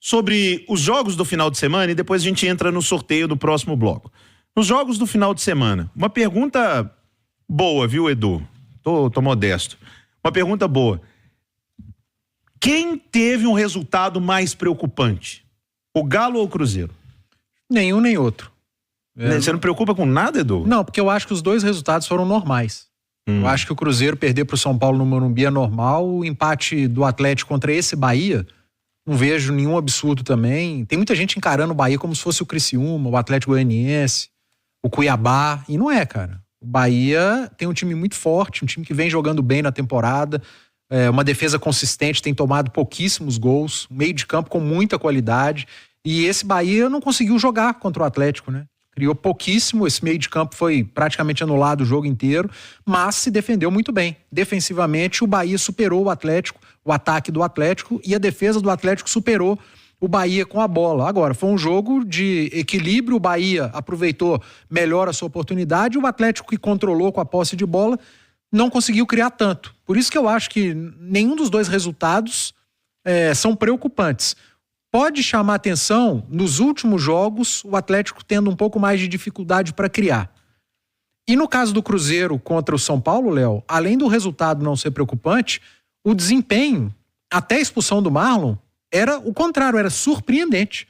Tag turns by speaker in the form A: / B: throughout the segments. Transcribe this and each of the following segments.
A: sobre os jogos do final de semana e depois a gente entra no sorteio do próximo bloco. Nos jogos do final de semana, uma pergunta boa, viu, Edu? Tô modesto. Uma pergunta boa. Quem teve um resultado mais preocupante? O Galo ou o Cruzeiro?
B: Nenhum nem outro.
A: Você não preocupa com nada, Edu?
B: Não, porque eu acho que os dois resultados foram normais. Eu acho que o Cruzeiro perder pro São Paulo no Morumbi é normal. O empate do Atlético contra esse Bahia, não vejo nenhum absurdo também. Tem muita gente encarando o Bahia como se fosse o Criciúma, o Atlético Goianiense, o Cuiabá. E não é, cara. O Bahia tem um time muito forte, um time que vem jogando bem na temporada, uma defesa consistente, tem tomado pouquíssimos gols, um meio de campo com muita qualidade. E esse Bahia não conseguiu jogar contra o Atlético, né? Criou pouquíssimo, esse meio de campo foi praticamente anulado o jogo inteiro, mas se defendeu muito bem. Defensivamente, o Bahia superou o Atlético, o ataque do Atlético, e a defesa do Atlético superou o Bahia com a bola. Agora, foi um jogo de equilíbrio, o Bahia aproveitou melhor a sua oportunidade, o Atlético, que controlou com a posse de bola, não conseguiu criar tanto. Por isso que eu acho que nenhum dos dois resultados são preocupantes. Pode chamar atenção, nos últimos jogos, o Atlético tendo um pouco mais de dificuldade para criar. E no caso do Cruzeiro contra o São Paulo, Léo, além do resultado não ser preocupante, o desempenho, até a expulsão do Marlon, era o contrário, era surpreendente.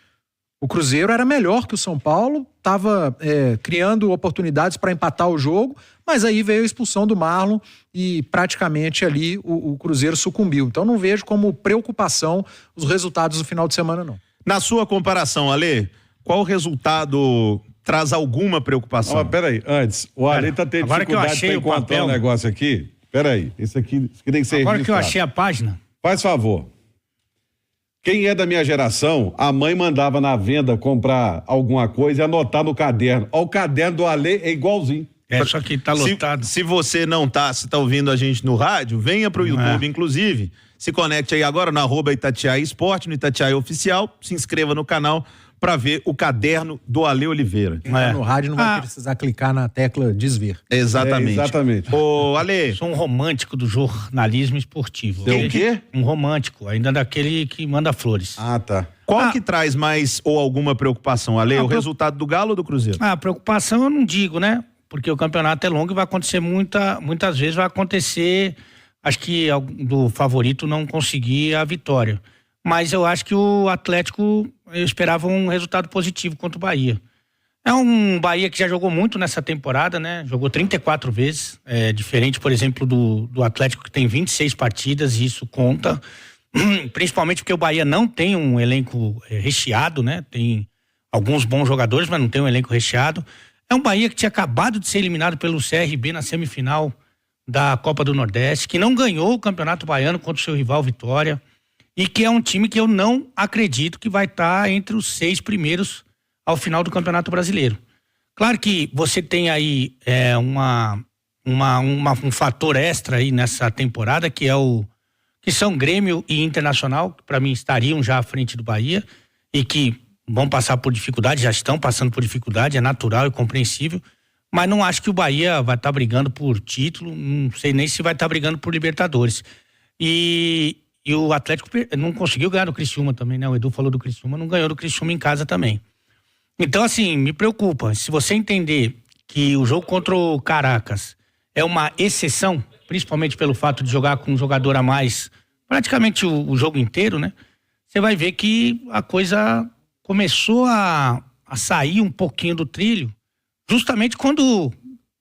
B: O Cruzeiro era melhor que o São Paulo, estava criando oportunidades para empatar o jogo, mas aí veio a expulsão do Marlon e praticamente ali o Cruzeiro sucumbiu. Então não vejo como preocupação os resultados do final de semana, não.
A: Na sua comparação, Ale, qual resultado traz alguma preocupação?
C: Peraí, antes, o Ale tá tendo dificuldade para encontrar um negócio aqui. Peraí, isso aqui tem que ser
D: Agora
C: registrado.
D: que eu achei a página.
C: Faz favor. Quem é da minha geração, a mãe mandava na venda comprar alguma coisa e anotar no caderno. Ó, o caderno do Ale é igualzinho.
D: Só que tá lotado.
A: Se você não tá, se tá ouvindo a gente no rádio, venha pro YouTube, inclusive, se conecte aí agora no @Itatiaia Esporte, no Itatiaia Oficial, se inscreva no canal para ver o caderno do Ale Oliveira.
B: No rádio não vai precisar clicar na tecla desver.
A: Exatamente.
C: Exatamente.
A: Ô, Ale.
D: Sou um romântico do jornalismo esportivo.
A: Tem o quê?
D: Um romântico, ainda daquele que manda flores.
C: Ah, tá.
A: Qual que traz mais ou alguma preocupação, Ale? O resultado do Galo ou do Cruzeiro?
D: Preocupação eu não digo, né? Porque o campeonato é longo e vai acontecer muitas vezes vai acontecer, acho que do favorito não conseguir a vitória. Mas eu acho que o Atlético, eu esperava um resultado positivo contra o Bahia. É um Bahia que já jogou muito nessa temporada, né? Jogou 34 vezes, diferente, por exemplo, do Atlético, que tem 26 partidas, e isso conta, principalmente porque o Bahia não tem um elenco recheado, né? Tem alguns bons jogadores, mas não tem um elenco recheado. É um Bahia que tinha acabado de ser eliminado pelo CRB na semifinal da Copa do Nordeste, que não ganhou o Campeonato Baiano contra o seu rival Vitória, e que é um time que eu não acredito que vai estar entre os 6 primeiros ao final do Campeonato Brasileiro. Claro que você tem aí um fator extra aí nessa temporada, que são Grêmio e Internacional, que para mim estariam já à frente do Bahia, e que vão passar por dificuldade, já estão passando por dificuldade, é natural e compreensível, mas não acho que o Bahia vai estar brigando por título, não sei nem se vai estar brigando por Libertadores. E o Atlético não conseguiu ganhar do Criciúma também, né? O Edu falou do Criciúma, não ganhou do Criciúma em casa também. Então, assim, me preocupa. Se você entender que o jogo contra o Caracas é uma exceção, principalmente pelo fato de jogar com um jogador a mais, praticamente o jogo inteiro, né? Você vai ver que a coisa começou a sair um pouquinho do trilho, justamente quando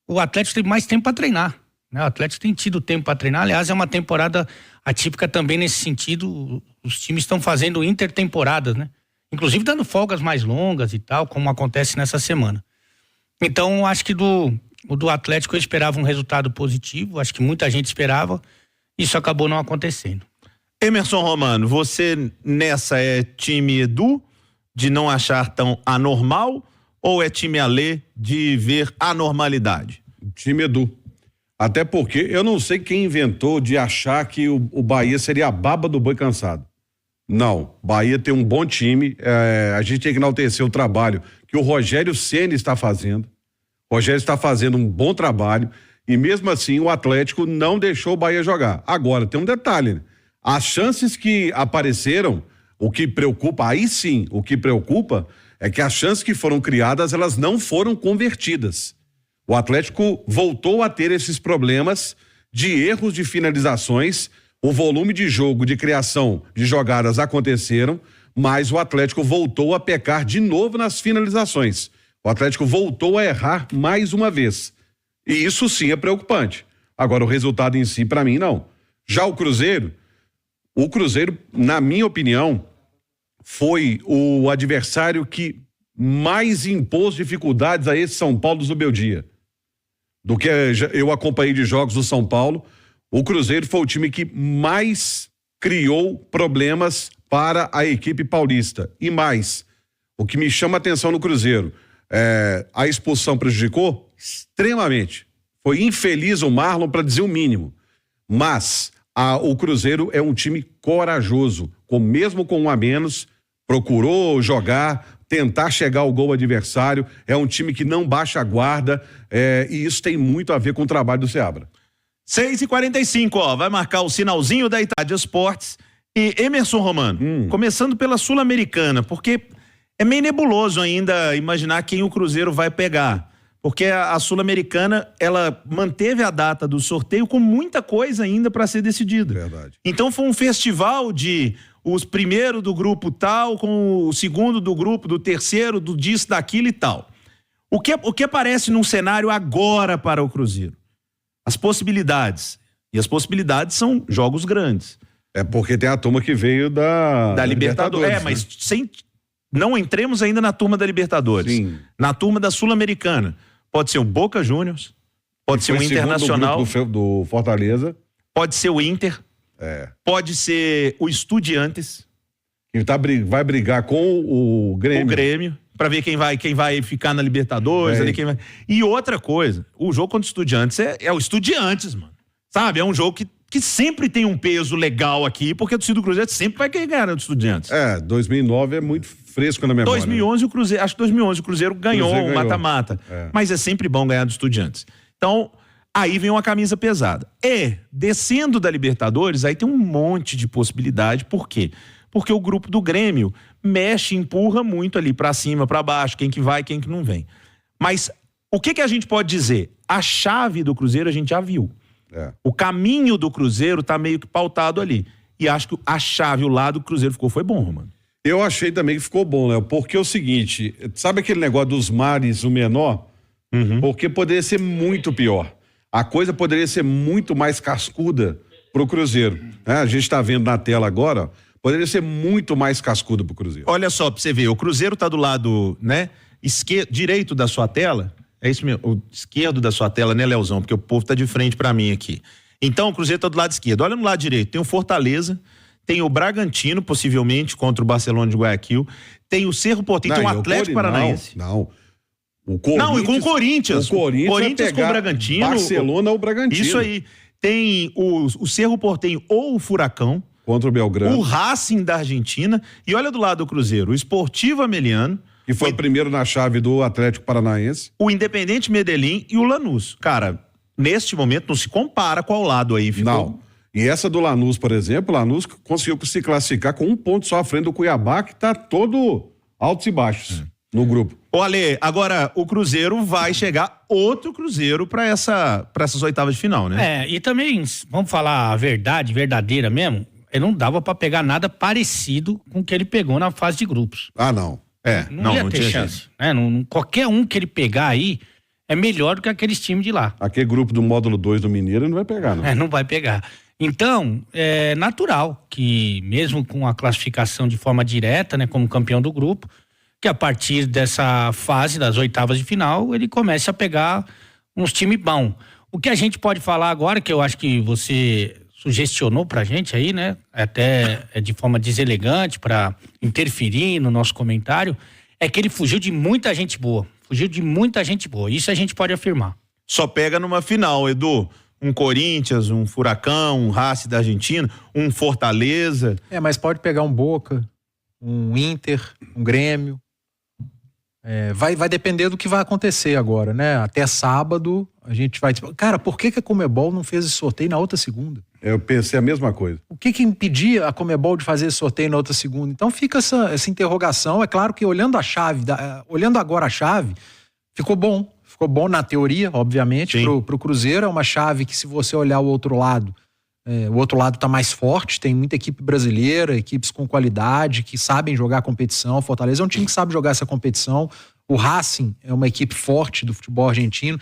D: o Atlético teve mais tempo para treinar. O Atlético tem tido tempo para treinar, aliás, é uma temporada atípica também nesse sentido. Os times estão fazendo intertemporadas, né? Inclusive dando folgas mais longas e tal, como acontece nessa semana. Então, acho que o do Atlético eu esperava um resultado positivo, acho que muita gente esperava, isso acabou não acontecendo.
A: Emerson Romano, você nessa é time Edu, de não achar tão anormal, ou é time Ale de ver anormalidade?
C: Time Edu. Até porque eu não sei quem inventou de achar que o Bahia seria a baba do boi cansado. Não, Bahia tem um bom time, a gente tem que enaltecer o trabalho que o Rogério Ceni está fazendo. O Rogério está fazendo um bom trabalho e mesmo assim o Atlético não deixou o Bahia jogar. Agora, tem um detalhe, né? As chances que apareceram, O que preocupa, aí sim, o que preocupa é que as chances que foram criadas, elas não foram convertidas. O Atlético voltou a ter esses problemas de erros de finalizações, o volume de jogo, de criação de jogadas aconteceram, mas o Atlético voltou a pecar de novo nas finalizações. O Atlético voltou a errar mais uma vez. E isso sim é preocupante. Agora, o resultado em si, para mim, não. Já o Cruzeiro, na minha opinião, foi o adversário que mais impôs dificuldades a esse São Paulo do Zubeldia. Do que eu acompanhei de jogos do São Paulo, o Cruzeiro foi o time que mais criou problemas para a equipe paulista. E mais, o que me chama a atenção no Cruzeiro, a expulsão prejudicou extremamente. Foi infeliz o Marlon, para dizer o mínimo. Mas o Cruzeiro é um time corajoso, mesmo com um a menos, procurou jogar, tentar chegar ao gol adversário, é um time que não baixa a guarda, e isso tem muito a ver com o trabalho do Seabra.
A: 6h45, vai marcar o sinalzinho da Itália Esportes. E Emerson Romano, começando pela Sul-Americana, porque é meio nebuloso ainda imaginar quem o Cruzeiro vai pegar. Porque a Sul-Americana, ela manteve a data do sorteio com muita coisa ainda para ser decidida.
C: Verdade.
A: Então foi um festival de os primeiros do grupo tal, com o segundo do grupo, do terceiro, do disso, daquilo e tal. O que aparece num cenário agora para o Cruzeiro? As possibilidades. E as possibilidades são jogos grandes.
C: É porque tem a turma que veio da
A: Libertadores. Mas não entremos ainda na turma da Libertadores.
C: Sim.
A: Na turma da Sul-Americana. Pode ser o Boca Juniors, pode ser o Internacional.
C: Do Fortaleza.
A: Pode ser o Inter. Pode ser o Estudiantes.
C: Que vai brigar com o Grêmio.
A: O Grêmio, para ver quem vai ficar na Libertadores. Ali, E outra coisa, o jogo contra o Estudiantes é o Estudiantes, mano. Sabe? É um jogo que sempre tem um peso legal aqui, porque a torcida do Cruzeiro sempre vai querer ganhar do Estudiantes.
C: 2009 é muito fresco na memória.
A: 2011 o Cruzeiro, acho que 2011 o Cruzeiro ganhou o mata-mata. Mas é sempre bom ganhar do Estudiantes. Então, aí vem uma camisa pesada. Descendo da Libertadores, aí tem um monte de possibilidade. Por quê? Porque o grupo do Grêmio mexe, empurra muito ali pra cima, pra baixo, quem que vai, quem que não vem. Mas o que a gente pode dizer? A chave do Cruzeiro a gente já viu. O caminho do Cruzeiro tá meio que pautado ali. E acho que a chave, o lado que o Cruzeiro foi bom, mano.
C: Eu achei também que ficou bom, Léo, porque é o seguinte, sabe aquele negócio dos mares, o menor? Porque poderia ser muito pior. A coisa poderia ser muito mais cascuda pro Cruzeiro. A gente tá vendo na tela agora, poderia ser muito mais cascuda pro Cruzeiro.
A: Olha só, pra você ver, o Cruzeiro tá do lado, né, direito da sua tela. É isso mesmo, o esquerdo da sua tela, né, Leozão? Porque o povo tá de frente pra mim aqui. Então, o Cruzeiro tá do lado esquerdo. Olha no lado direito, tem o Fortaleza, tem o Bragantino, possivelmente, contra o Barcelona de Guayaquil, tem o Cerro Porteño, tem o Atlético Paranaense.
C: Não, e com o Corinthians.
A: O Corinthians com o Bragantino.
C: Barcelona ou Bragantino.
A: Isso aí. Tem o Cerro Porteño ou o Furacão.
C: Contra o Belgrano.
A: O Racing da Argentina. E olha do lado do Cruzeiro, o Sportivo Ameliano.
C: Que foi o primeiro na chave do Atlético Paranaense.
A: O Independente Medellín e o Lanús. Cara, neste momento não se compara qual lado aí ficou.
C: Não. E essa do Lanús, por exemplo, o Lanús conseguiu se classificar com 1 ponto só à frente do Cuiabá, que tá todo altos e baixos no grupo.
A: Ô Ale, agora o Cruzeiro vai chegar outro Cruzeiro para essas oitavas de final, né?
D: E também, vamos falar a verdade, verdadeira mesmo, ele não dava para pegar nada parecido com o que ele pegou na fase de grupos.
C: Não.
D: Não ia ter chance. Qualquer um que ele pegar aí é melhor do que aqueles times de lá.
C: Aquele grupo do módulo 2 do Mineiro não vai pegar, não.
D: Não vai pegar. Então, é natural que, mesmo com a classificação de forma direta, né, como campeão do grupo, que a partir dessa fase das oitavas de final, ele comece a pegar uns times bons. O que a gente pode falar agora, que eu acho que você sugestionou pra gente aí, né, até de forma deselegante para interferir no nosso comentário, é que ele fugiu de muita gente boa. Isso a gente pode afirmar.
A: Só pega numa final, Edu. Um Corinthians, um Furacão, um Racing da Argentina, um Fortaleza.
B: Mas pode pegar um Boca, um Inter, um Grêmio. Vai depender do que vai acontecer agora, né? Até sábado a gente vai... Cara, por que a Conmebol não fez esse sorteio na outra segunda?
C: Eu pensei a mesma coisa.
B: O que impedia a Conmebol de fazer esse sorteio na outra segunda? Então fica essa interrogação. É claro que olhando agora a chave, ficou bom. Ficou bom na teoria, obviamente, pro Cruzeiro. É uma chave que, se você olhar o outro lado tá mais forte, tem muita equipe brasileira, equipes com qualidade, que sabem jogar a competição. Fortaleza é um time que sabe jogar essa competição. O Racing é uma equipe forte do futebol argentino.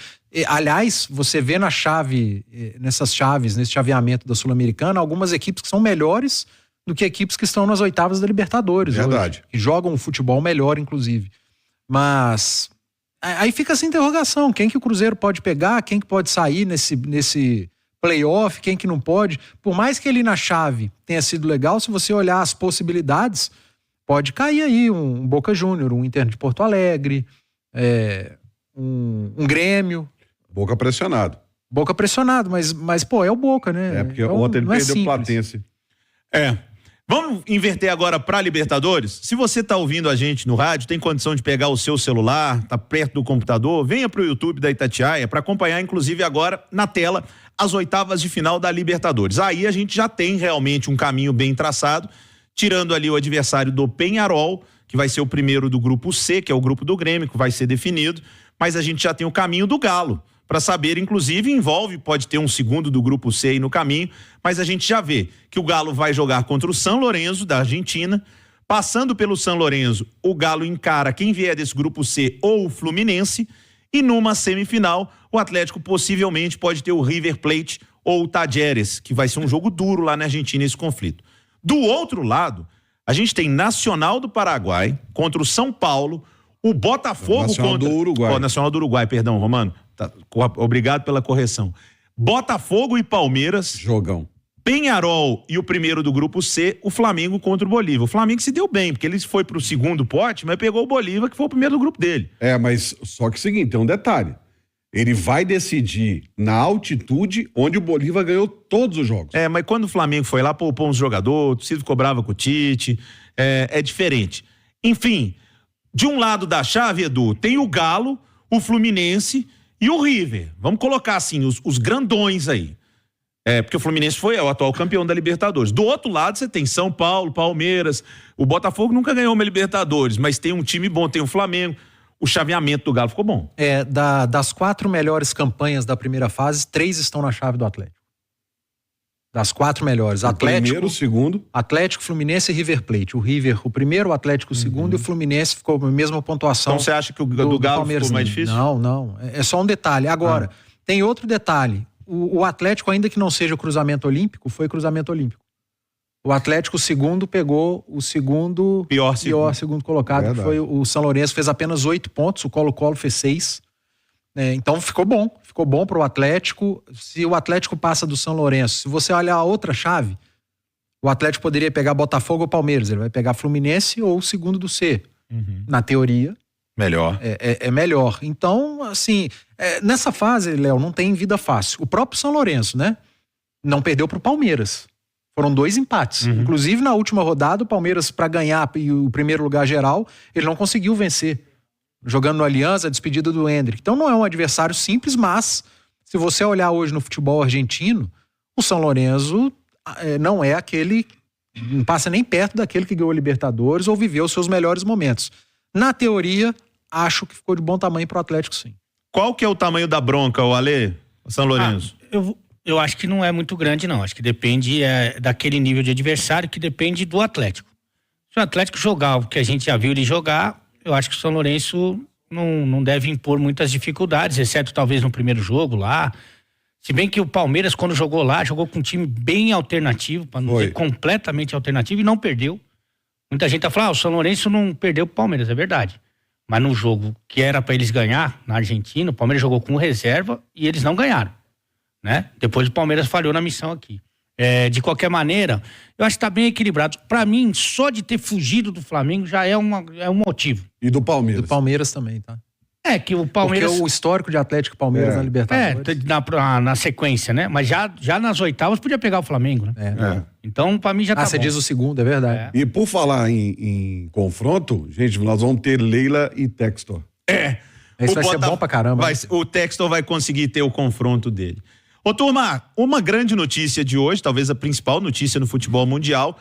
B: Aliás, você vê nesse chaveamento da Sul-Americana, algumas equipes que são melhores do que equipes que estão nas oitavas da Libertadores.
C: Verdade.
B: Hoje, que jogam um futebol melhor, inclusive. Mas aí fica essa interrogação. Quem que o Cruzeiro pode pegar? Quem que pode sair nesse playoff? Quem que não pode? Por mais que ele na chave tenha sido legal, se você olhar as possibilidades, pode cair aí um Boca Júnior, um Inter de Porto Alegre, um Grêmio.
C: Boca pressionado.
B: Boca pressionado, mas pô, é o Boca, né?
C: Porque ontem ele perdeu o Platense.
A: Vamos inverter agora para Libertadores? Se você tá ouvindo a gente no rádio, tem condição de pegar o seu celular, tá perto do computador, venha pro YouTube da Itatiaia para acompanhar, inclusive agora na tela, as oitavas de final da Libertadores. Aí a gente já tem realmente um caminho bem traçado, tirando ali o adversário do Peñarol, que vai ser o primeiro do grupo C, que é o grupo do Grêmio, que vai ser definido, mas a gente já tem o caminho do Galo, para saber, inclusive, pode ter um segundo do grupo C aí no caminho, mas a gente já vê que o Galo vai jogar contra o San Lorenzo, da Argentina. Passando pelo San Lorenzo, o Galo encara quem vier desse grupo C ou o Fluminense, e numa semifinal, o Atlético possivelmente pode ter o River Plate ou o Tajeres, que vai ser um jogo duro lá na Argentina, esse conflito. Do outro lado, a gente tem Nacional do Paraguai contra o São Paulo, o Botafogo
C: Nacional do Uruguai.
A: Nacional do Uruguai, perdão, Romano. Obrigado pela correção. Botafogo e Palmeiras.
C: Jogão.
A: Peñarol e o primeiro do grupo C, o Flamengo contra o Bolívar. O Flamengo se deu bem, porque ele foi pro segundo pote, mas pegou o Bolívar, que foi o primeiro do grupo dele.
C: Mas só que é o seguinte, tem um detalhe. Ele vai decidir na altitude onde o Bolívar ganhou todos os jogos.
A: Mas quando o Flamengo foi lá, poupou uns jogadores, o Torcida ficou brava com o Tite, é diferente. Enfim, de um lado da chave, Edu, tem o Galo, o Fluminense e o River. Vamos colocar assim, os grandões aí. Porque o Fluminense foi o atual campeão da Libertadores. Do outro lado, você tem São Paulo, Palmeiras. O Botafogo nunca ganhou uma Libertadores, mas tem um time bom, tem o Flamengo. O chaveamento do Galo ficou bom.
B: Das 4 melhores campanhas da primeira fase, 3 estão na chave do Atlético. Das 4 melhores.
C: Primeiro, o segundo.
B: Atlético, Fluminense e River Plate. O River, o primeiro, o Atlético, o segundo, e o Fluminense ficou a mesma pontuação.
A: Então você acha que o do Galo ficou mais difícil?
B: Não. É só um detalhe. Agora, tem outro detalhe. O Atlético, ainda que não seja o cruzamento olímpico, foi cruzamento olímpico. O Atlético, segundo, pegou o pior segundo colocado, verdade, que foi o São Lourenço, fez apenas 8 pontos, o Colo-Colo fez 6. Então ficou bom para o Atlético. Se o Atlético passa do São Lourenço, se você olhar a outra chave, o Atlético poderia pegar Botafogo ou Palmeiras, ele vai pegar Fluminense ou o segundo do C. Na teoria,
A: melhor.
B: É melhor. Então, assim, nessa fase, Léo, não tem vida fácil. O próprio São Lourenço, né? Não perdeu pro Palmeiras. Foram 2 empates. Inclusive, na última rodada, o Palmeiras, para ganhar o primeiro lugar geral, ele não conseguiu vencer. Jogando no Alianza, a despedida do Endrick. Então, não é um adversário simples, mas se você olhar hoje no futebol argentino, o São Lourenço não é aquele... Não passa nem perto daquele que ganhou a Libertadores ou viveu os seus melhores momentos. Na teoria, acho que ficou de bom tamanho pro Atlético, sim.
A: Qual que é o tamanho da bronca, o Alê, o São Lourenço?
D: Eu acho que não é muito grande, não. Acho que depende daquele nível de adversário, que depende do Atlético. Se o Atlético jogar o que a gente já viu ele jogar, eu acho que o São Lourenço não deve impor muitas dificuldades, exceto talvez no primeiro jogo lá. Se bem que o Palmeiras, quando jogou lá, jogou com um time bem alternativo, para não dizer completamente alternativo, e não perdeu. Muita gente tá falando, o São Lourenço não perdeu pro Palmeiras, é verdade. Mas no jogo que era para eles ganhar, na Argentina, o Palmeiras jogou com reserva e eles não ganharam, né? Depois o Palmeiras falhou na missão aqui. De qualquer maneira, eu acho que tá bem equilibrado. Para mim, só de ter fugido do Flamengo já é um motivo.
C: E do Palmeiras?
B: Do Palmeiras também, tá?
D: É, que o Palmeiras...
B: Porque o histórico de Atlético e Palmeiras na Libertadores.
D: Na sequência, né? Mas já nas oitavas podia pegar o Flamengo, né? Então, pra mim já tá bom.
B: Você diz o segundo, é verdade.
C: E por falar em confronto, gente, nós vamos ter Leila e Textor.
B: Isso vai ser bom pra caramba.
A: O Textor vai conseguir ter o confronto dele. Ô, turma, uma grande notícia de hoje, talvez a principal notícia no futebol mundial,